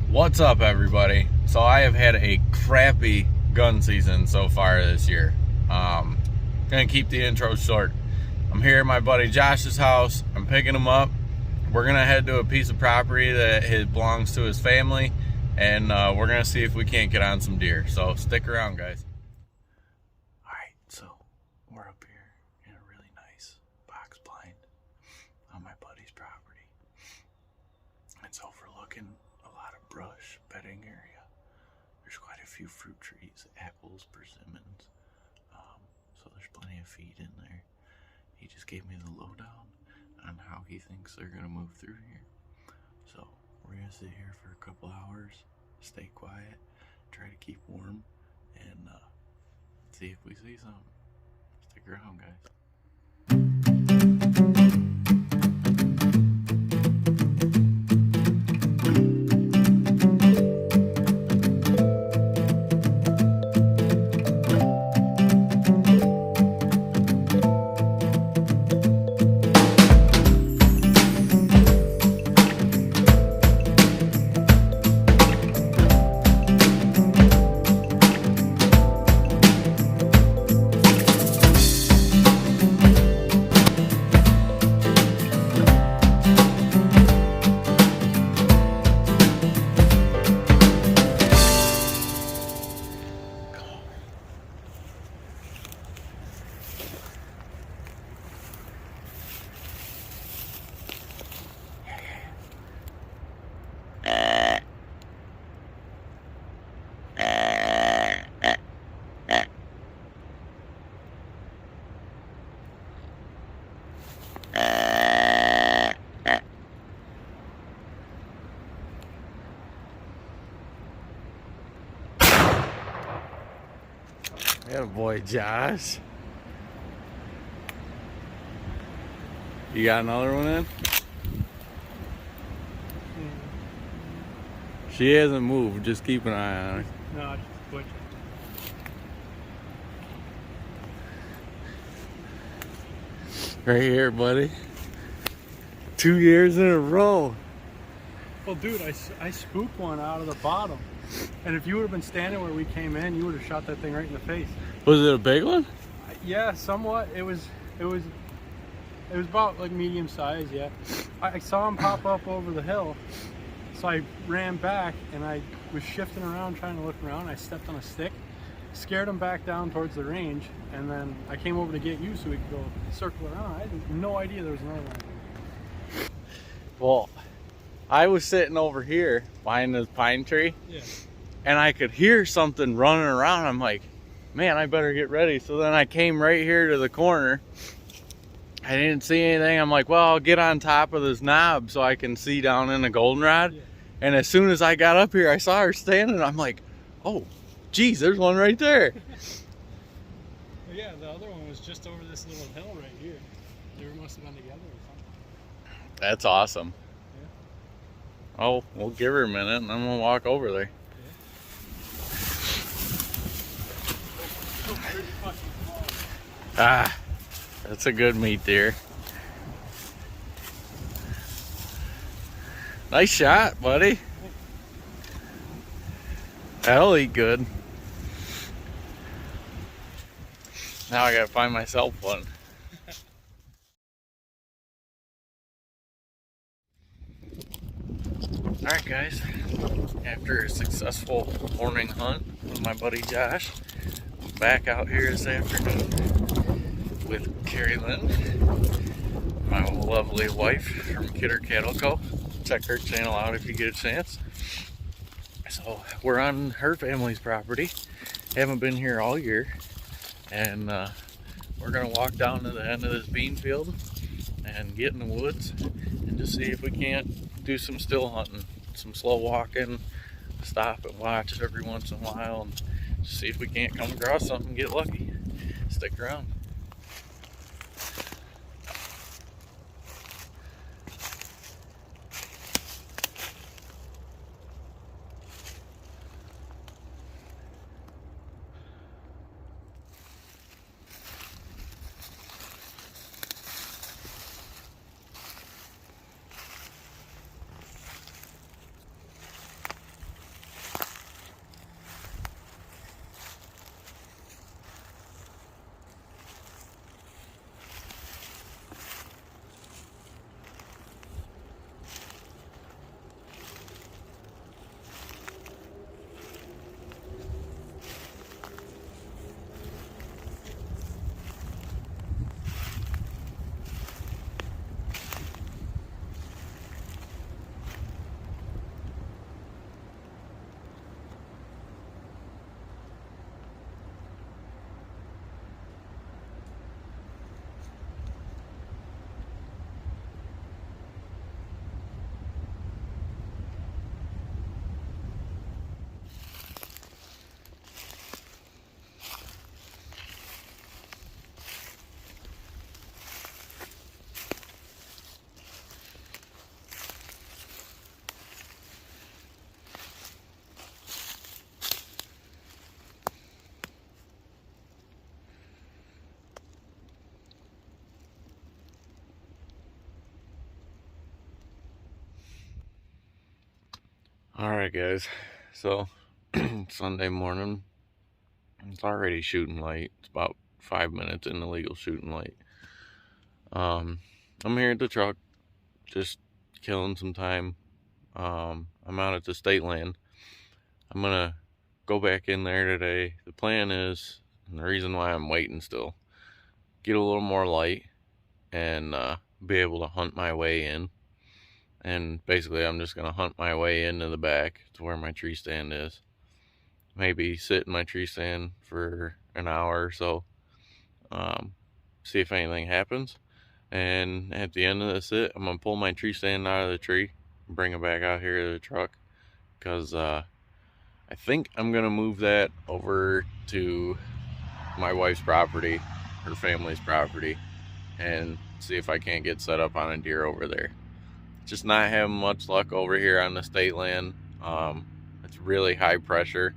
What's up, everybody? So I have had a crappy gun season so far this year. Gonna keep the intro short. I'm here at my buddy Josh's house. I'm picking him up. We're gonna head to a piece of property that belongs to his family, and we're gonna see if we can't get on some deer. So stick around, guys. All right, so we're up here in a really nice box blind on my buddy's property. It's overlooking a lot of brush, bedding area. There's quite a few fruit trees, apples, persimmons. So there's plenty of feed in there. He just gave me the lowdown on how he thinks they're gonna move through here. So we're gonna sit here for a couple hours, stay quiet, try to keep warm, and see if we see something. Stick around, guys. Yeah, boy, Josh. You got another one in? She hasn't moved. Just keep an eye on her. No, just butcher. Right here, buddy. 2 years in a row. Well, dude, I spooked one out of the bottom. And if you would have been standing where we came in, you would have shot that thing right in the face. Was it a big one? Yeah, somewhat. It was about like medium size, yeah. I saw him pop up over the hill. So I ran back and I was shifting around trying to look around. I stepped on a stick, scared him back down towards the range, and then I came over to get you so we could go circle around. I had no idea there was another one. Well, I was sitting over here behind this pine tree, Yeah. and I could hear something running around. I'm like, man, I better get ready. So then I came right here to the corner. I didn't see anything. I'm like, well, I'll get on top of this knob so I can see down in the goldenrod. Yeah. And as soon as I got up here, I saw her standing. I'm like, oh, geez, there's one right there. Yeah, the other one was just over this little hill right here. They must have been together or something. That's awesome. Yeah. Oh, we'll give her a minute and I'm gonna walk over there. Ah, that's a good meat deer. Nice shot, buddy. That'll eat good. Now I gotta find myself one. Alright, guys, after a successful morning hunt with my buddy Josh, I'm back out here this afternoon with Carrie Lynn, my lovely wife from Kidder Cattle Co. Check her channel out if you get a chance. So we're on her family's property. Haven't been here all year, and we're gonna walk down to the end of this bean field and get in the woods and just see if we can't do some still hunting, some slow walking, stop and watch every once in a while, and see if we can't come across something and get lucky. Stick around. Alright guys, so Sunday morning, it's already shooting light. It's about 5 minutes in the legal shooting light. I'm here at the truck, just killing some time. I'm out at the state land. I'm gonna go back in there today. The plan is, and the reason why I'm waiting still, get a little more light and be able to hunt my way in. And basically I'm just gonna hunt my way into the back to where my tree stand is. Maybe sit in my tree stand for an hour or so, see if anything happens. And at the end of the sit, I'm gonna pull my tree stand out of the tree and bring it back out here to the truck, because I think I'm gonna move that over to my wife's property, her family's property, and see if I can't get set up on a deer over there. Just not having much luck over here on the state land. It's really high pressure,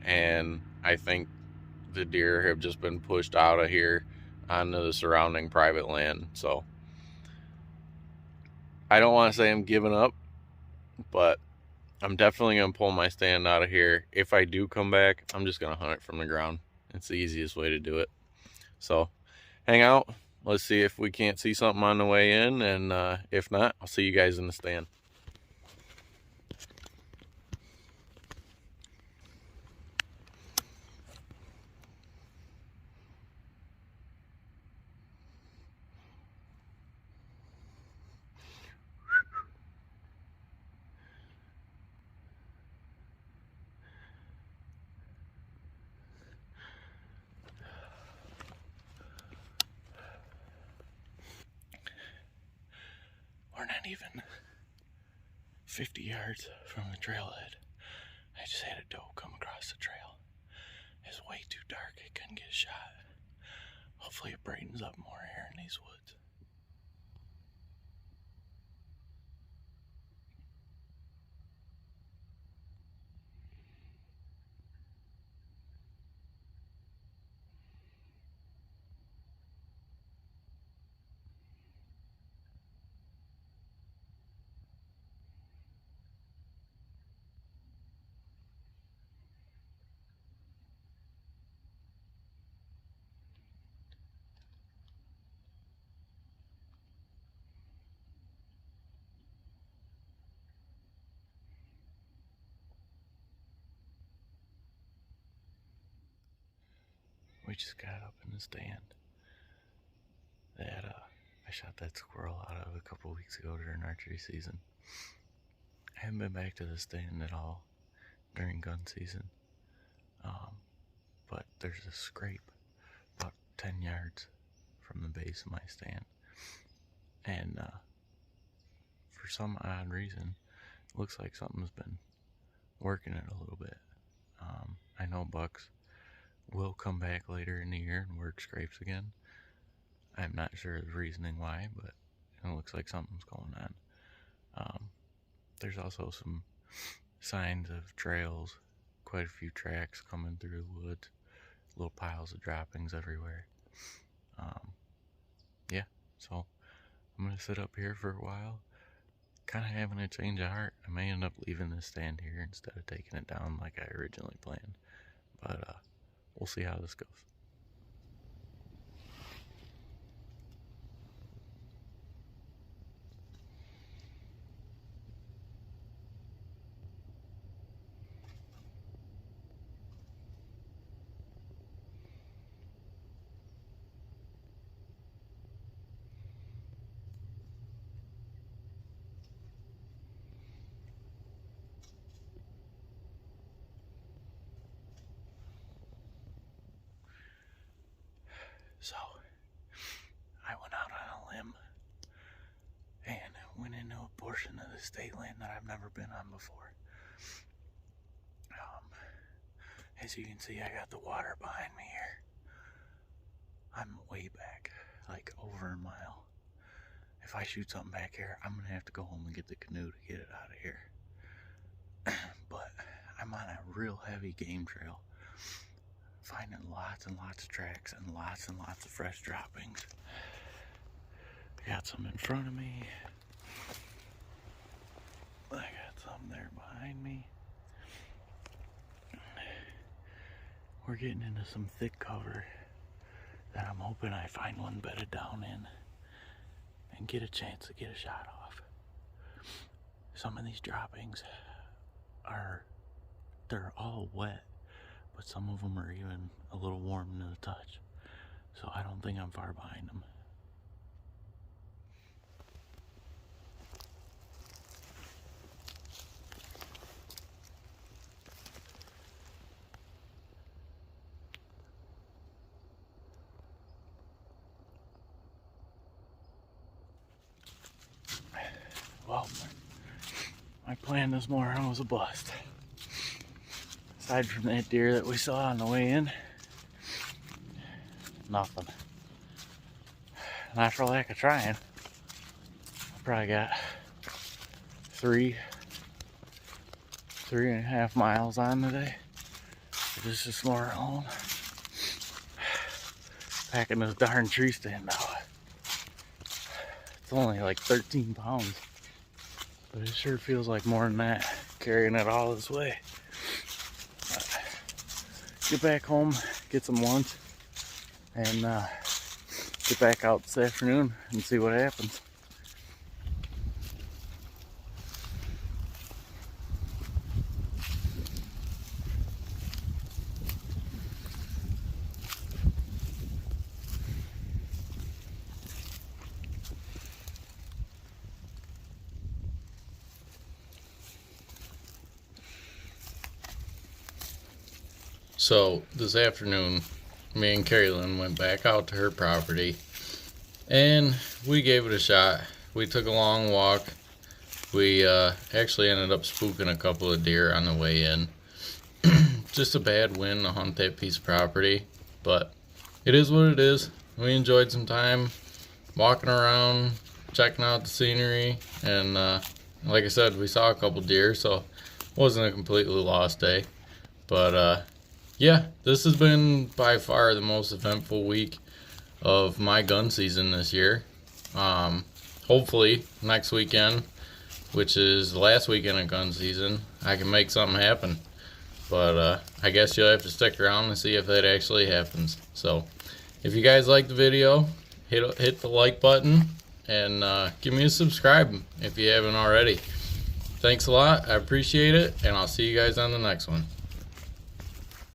and I think the deer have just been pushed out of here onto the surrounding private land. So I don't want to say I'm giving up, but I'm definitely going to pull my stand out of here. If I do come back, I'm just going to hunt it from the ground. It's the easiest way to do it. So hang out. Let's see if we can't see something on the way in, and if not, I'll see you guys in the stand. We're not even 50 yards from the trailhead. I just had a doe come across the trail. It's way too dark, it couldn't get a shot. Hopefully it brightens up more here in these woods. We just got up in the stand that I shot that squirrel out of a couple weeks ago during archery season. I haven't been back to the stand at all during gun season, but there's a scrape about 10 yards from the base of my stand, and for some odd reason, it looks like something's been working it a little bit. I know bucks will come back later in the year and work scrapes again. I'm not sure the reasoning why, but it looks like something's going on. There's also some signs of trails, quite a few tracks coming through the woods, little piles of droppings everywhere. Yeah, so I'm going to sit up here for a while, kind of having a change of heart. I may end up leaving this stand here instead of taking it down like I originally planned, but we'll see how this goes. So, I went out on a limb and went into a portion of the state land that I've never been on before. As you can see, I got the water behind me here. I'm way back, like over a mile. If I shoot something back here, I'm gonna have to go home and get the canoe to get it out of here. But I'm on a real heavy game trail, finding lots and lots of tracks and lots of fresh droppings. I got some in front of me. I got some there behind behind me. We're getting into some thick cover that I'm hoping I find one bedded down in and get a chance to get a shot off. Some of these droppings they're all wet, but some of them are even a little warm to the touch. So I don't think I'm far behind them. Well, my plan this morning was a bust. Aside from that deer that we saw on the way in, nothing. Not for lack of trying. I probably got 3.5 miles on today. Just this morning alone. Packing this darn tree stand out. It's only like 13 pounds. But it sure feels like more than that, carrying it all this way. Get back home, get some lunch, and get back out this afternoon and see what happens. So this afternoon, me and Carolyn went back out to her property and we gave it a shot. We took a long walk. We actually ended up spooking a couple of deer on the way in. Just a bad wind to hunt that piece of property, but it is what it is. We enjoyed some time walking around, checking out the scenery, and like I said, we saw a couple deer, so it wasn't a completely lost day. But yeah, this has been by far the most eventful week of my gun season this year. Hopefully next weekend, which is the last weekend of gun season, I can make something happen. But I guess you'll have to stick around and see if that actually happens. So if you guys like the video, hit the like button and give me a subscribe if you haven't already. Thanks a lot. I appreciate it, and I'll see you guys on the next one.